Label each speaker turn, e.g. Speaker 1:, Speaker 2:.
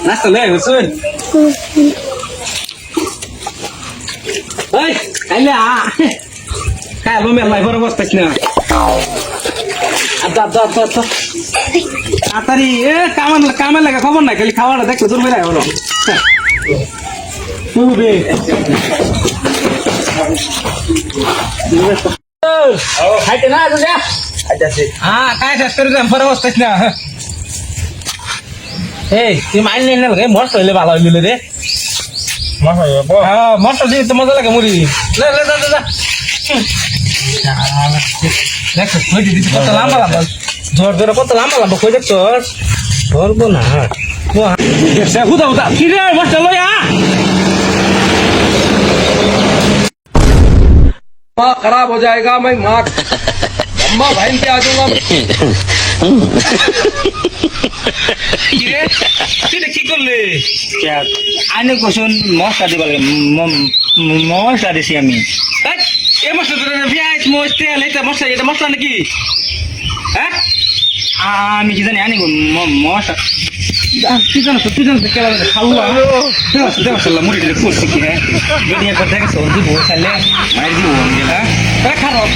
Speaker 1: নাস্তা লয়ে গেছেন এই আইলে খাইবো মেলাই বড় বসতাছ না আদা আদা আদা তাড়াতাড়ি কামে লাগে খবর নাই খালি খাওয়াটা দেখলে দূর বেড়ায় হলো তুই খাইতে না হ্যাঁ খাই শেষ করে যাম পরে বসতাছ না এই তুই মাইল নিয়ে না মস্ত হইলে ভালো হইল রে মস্ত দিয়ে তো মজা লাগে মুড়ি দেখ কত লম্বা লম্বা ঝড় ধরে কত লম্বা লম্বা কই দেখছ ধরবো না হুদা হুদা কি রে মস্ত লইয়া
Speaker 2: माँ खराब हो जाएगा मैं माँ अम्मा बहन के आ जाऊंगा
Speaker 1: কি করলে আইনে কোশন মশলা দিবা লাগে মশলা দিছি আমি এই মশলা পেঁয়াজ মরিচ তেল এটা মশলা এটা মশলা নাকি হ্যাঁ আমি কি জানি আনি মশলা কি জানো তুই জানো কেলা খাওয়া দেওয়া মুড়ি দিলে করছে কি হ্যাঁ বেরিয়ে করে দেখে সর্দি বউ খাইলে মায়ের দিব হ্যাঁ খারাপ